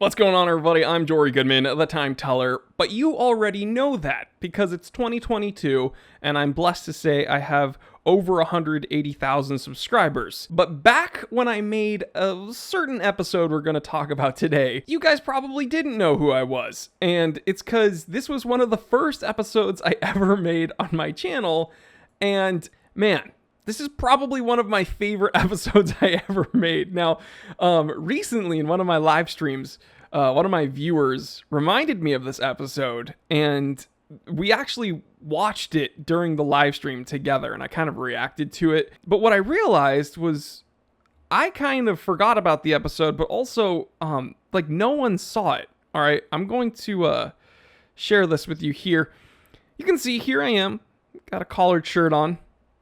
What's going on, everybody? I'm Jory Goodman, the Time Teller, but you already know that because it's 2022 and I'm blessed to say I have over 180,000 subscribers. But back when I made a certain episode we're going to talk about today, you guys probably didn't know who I was. And it's because this was one of the first episodes I ever made on my channel. And man, this is probably one of my favorite episodes I ever made. Now, recently in one of my live streams, one of my viewers reminded me of this episode, and we actually watched it during the live stream together, and I kind of reacted to it. But what I realized was I kind of forgot about the episode, but also, no one saw it. All right, I'm going to share this with you here. You can see here I am, got a collared shirt on.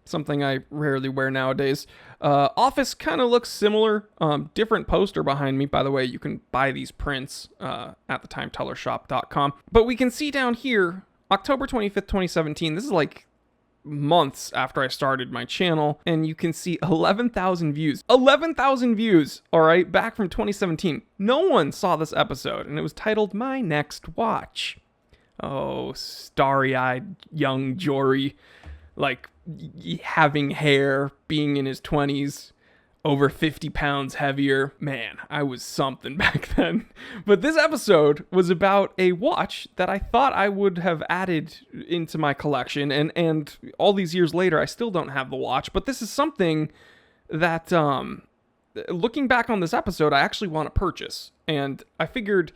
Something I rarely wear nowadays. Office kind of looks similar. Different poster behind me. By the way, you can buy these prints at thetimetellershop.com. But we can see down here, October 25th, 2017. This is like months after I started my channel. And you can see 11,000 views. 11,000 views, all right, back from 2017. No one saw this episode, and it was titled My Next Watch. Oh, starry-eyed young Jory. Like, having hair, being in his 20s, over 50 pounds heavier. Man, I was something back then. But this episode was about a watch that I thought I would have added into my collection. And all these years later, I still don't have the watch. But this is something that, looking back on this episode, I actually want to purchase. And I figured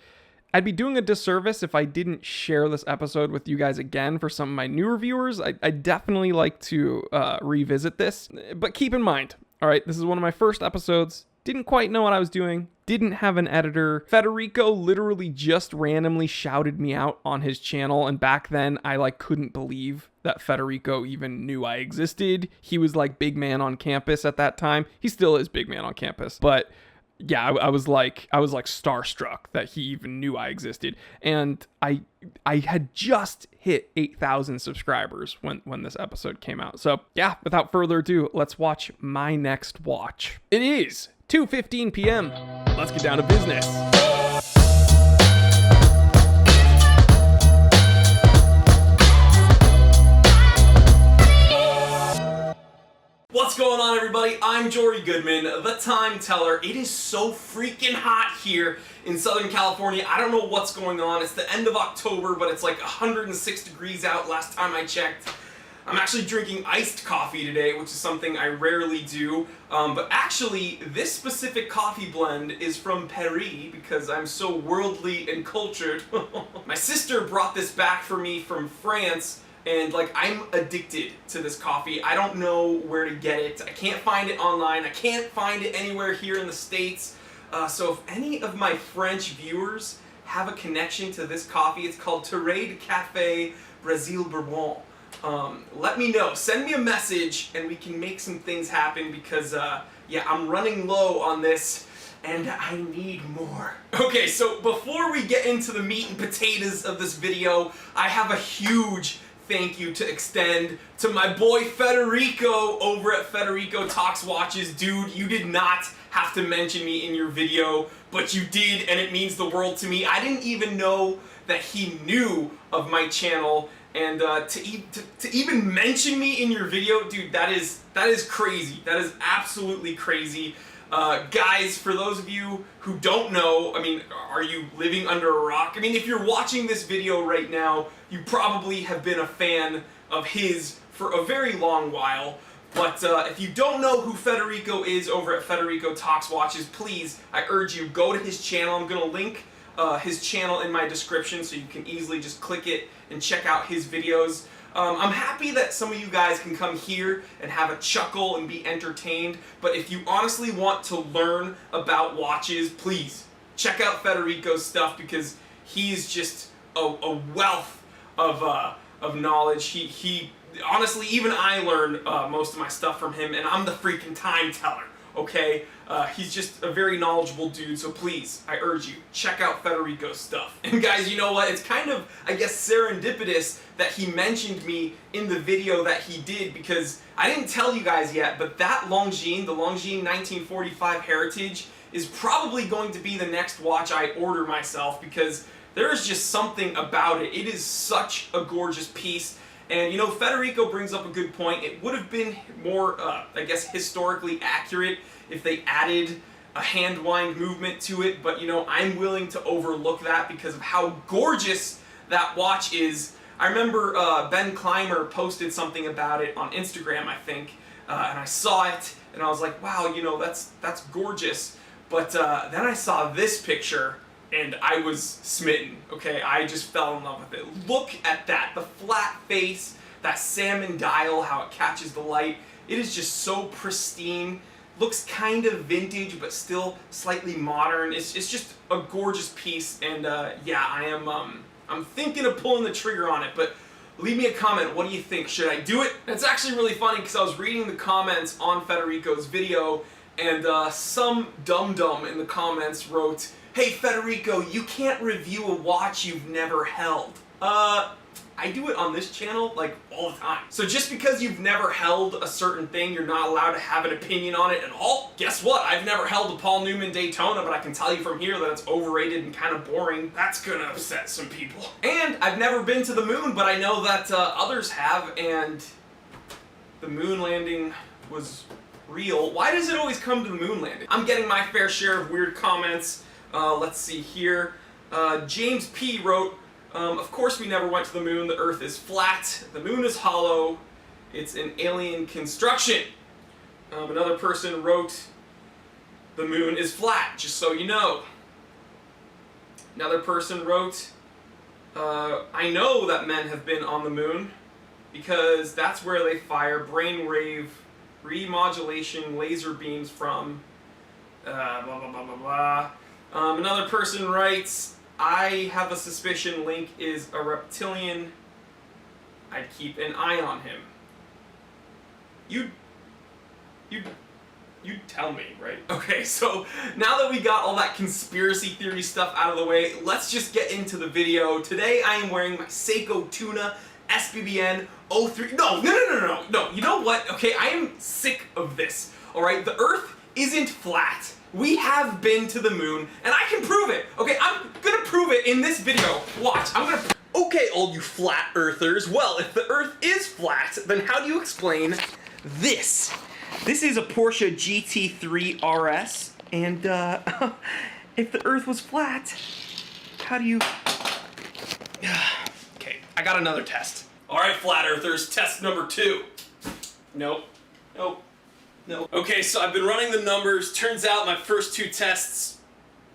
I'd be doing a disservice if I didn't share this episode with you guys again for some of my newer viewers. I definitely like to revisit this. But keep in mind, all right, this is one of my first episodes. Didn't quite know what I was doing. Didn't have an editor. Federico literally just randomly shouted me out on his channel. And back then, I couldn't believe that Federico even knew I existed. He was like big man on campus at that time. He still is big man on campus. But yeah, I was like starstruck that he even knew I existed. And I had just hit 8,000 subscribers when this episode came out. So yeah, without further ado, let's watch My Next Watch. It is 2:15 p.m. Let's get down to business. What's going on, everybody? I'm Jory Goodman, the Time Teller. It is so freaking hot here in Southern California. I don't know what's going on. It's the end of October, but it's like 106 degrees out last time I checked. I'm actually drinking iced coffee today, which is something I rarely do. But actually, this specific coffee blend is from Paris because I'm so worldly and cultured. My sister brought this back for me from France. And I'm addicted to this coffee. I don't know where to get it. I can't find it online. I can't find it anywhere here in the States. So if any of my French viewers have a connection to this coffee, it's called Terre de Café Brésil Bourbon. Let me know. Send me a message and we can make some things happen because, yeah, I'm running low on this and I need more. Okay, so before we get into the meat and potatoes of this video, I have a huge thank you to extend to my boy Federico over at Federico Talks Watches. Dude, you did not have to mention me in your video, but you did, and it means the world to me. I didn't even know that he knew of my channel, and to even mention me in your video, dude, that is crazy. That is absolutely crazy. Guys, for those of you who don't know, I mean, are you living under a rock? I mean, if you're watching this video right now, you probably have been a fan of his for a very long while. But if you don't know who Federico is over at Federico Talks Watches, please, I urge you, go to his channel. I'm going to link his channel in my description so you can easily just click it and check out his videos. I'm happy that some of you guys can come here and have a chuckle and be entertained, but if you honestly want to learn about watches, please check out Federico's stuff because he's just a wealth of knowledge. He honestly, even I learned most of my stuff from him, and I'm the freaking time teller. Okay, he's just a very knowledgeable dude, so please, I urge you, check out Federico's stuff. And guys, you know what, it's kind of, I guess, serendipitous that he mentioned me in the video that he did, because I didn't tell you guys yet, but that Longines, the Longines 1945 Heritage, is probably going to be the next watch I order myself, because there is just something about it. It is such a gorgeous piece. And you know, Federico brings up a good point. It would have been more, I guess, historically accurate if they added a hand wind movement to it, but you know, I'm willing to overlook that because of how gorgeous that watch is. I remember Ben Clymer posted something about it on Instagram, I think, and I saw it, and I was like, wow, you know, that's gorgeous. But then I saw this picture, and I was smitten, okay? I just fell in love with it. Look at that, the flat face, that salmon dial, how it catches the light. It is just so pristine. Looks kind of vintage, but still slightly modern. It's just a gorgeous piece, and yeah, I'm thinking of pulling the trigger on it, but leave me a comment. What do you think? Should I do it? It's actually really funny because I was reading the comments on Federico's video, and some dum-dum in the comments wrote, "Hey Federico, you can't review a watch you've never held." I do it on this channel, like, all the time. So just because you've never held a certain thing, you're not allowed to have an opinion on it at all? Guess what? I've never held a Paul Newman Daytona, but I can tell you from here that it's overrated and kind of boring. That's gonna upset some people. And I've never been to the moon, but I know that others have, and the moon landing was real. Why does it always come to the moon landing? I'm getting my fair share of weird comments. Let's see here. James P. wrote, of course we never went to the moon. The Earth is flat. The moon is hollow. It's an alien construction. Another person wrote, the moon is flat, just so you know. Another person wrote, I know that men have been on the moon because that's where they fire brainwave remodulation laser beams from. Blah, blah, blah, blah, blah. Another person writes, I have a suspicion Link is a reptilian. I'd keep an eye on him. You'd tell me, right? Okay, so now that we got all that conspiracy theory stuff out of the way, let's just get into the video. Today I am wearing my Seiko Tuna SBBN 03. No, you know what? Okay, I am sick of this, alright? The Earth isn't flat. We have been to the moon, and I can prove it. Okay, I'm gonna prove it in this video. Watch, Okay, all you flat earthers. Well, if the Earth is flat, then how do you explain this? This is a Porsche GT3 RS, and if the Earth was flat, how do you... Okay, I got another test. All right, flat earthers, test number 2. Nope. No. Okay, so I've been running the numbers. Turns out my first 2 tests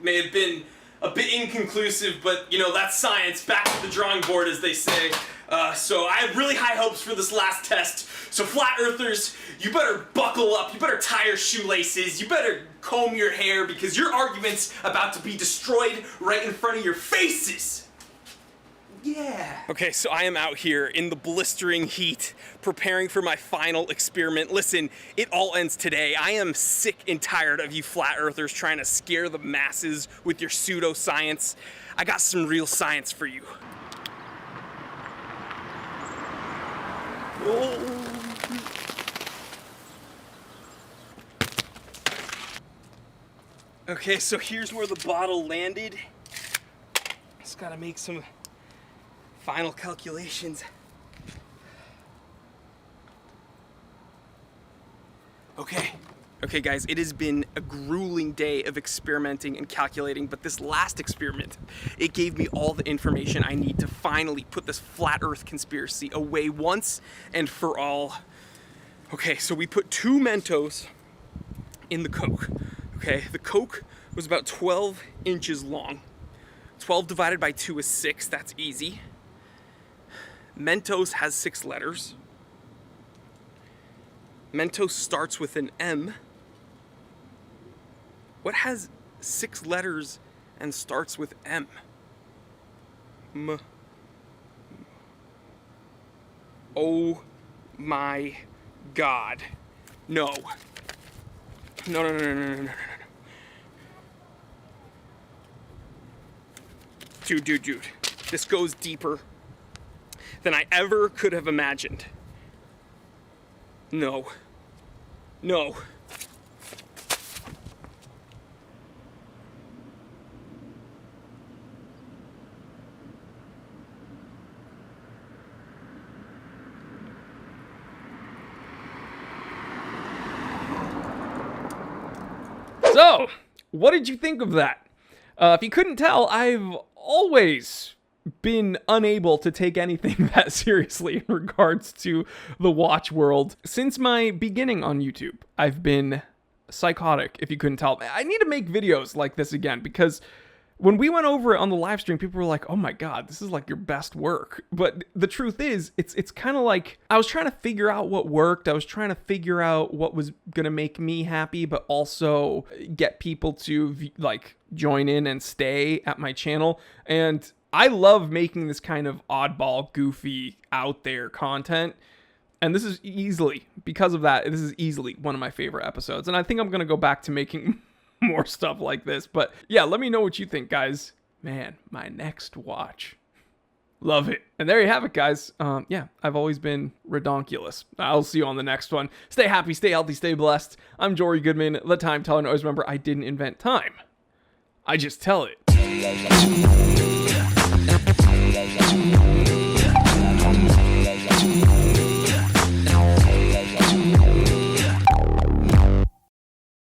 may have been a bit inconclusive, but you know, that's science. Back to the drawing board, as they say. So I have really high hopes for this last test. So flat earthers, you better buckle up, you better tie your shoelaces, you better comb your hair, because your argument's about to be destroyed right in front of your faces. Yeah. Okay, so I am out here in the blistering heat, preparing for my final experiment. Listen, it all ends today. I am sick and tired of you flat earthers trying to scare the masses with your pseudoscience. I got some real science for you. Okay, so here's where the bottle landed. Just gotta make some final calculations. Okay guys, it has been a grueling day of experimenting and calculating, but this last experiment, it gave me all the information I need to finally put this flat earth conspiracy away once and for all. Okay, so we put 2 Mentos in the Coke. Okay, the Coke was about 12 inches long. 12 divided by 2 is 6, that's easy. Mentos has 6 letters. Mentos starts with an M. What has 6 letters and starts with M? Oh my God. No. No. Dude. This goes deeper than I ever could have imagined. No. So, what did you think of that? If you couldn't tell, I've always been unable to take anything that seriously in regards to the watch world. Since my beginning on YouTube, I've been psychotic, if you couldn't tell. I need to make videos like this again, because when we went over it on the live stream, people were like, oh my God, this is like your best work. But the truth is, it's kind of like, I was trying to figure out what worked. I was trying to figure out what was going to make me happy, but also get people to like join in and stay at my channel. And I love making this kind of oddball, goofy, out there content. And this is easily, because of that, this is easily one of my favorite episodes. And I think I'm going to go back to making more stuff like this. But yeah, let me know what you think, guys. Man, my next watch. Love it. And there you have it, guys. Yeah, I've always been redonkulous. I'll see you on the next one. Stay happy, stay healthy, stay blessed. I'm Jory Goodman, the Time Teller. And always remember, I didn't invent time. I just tell it.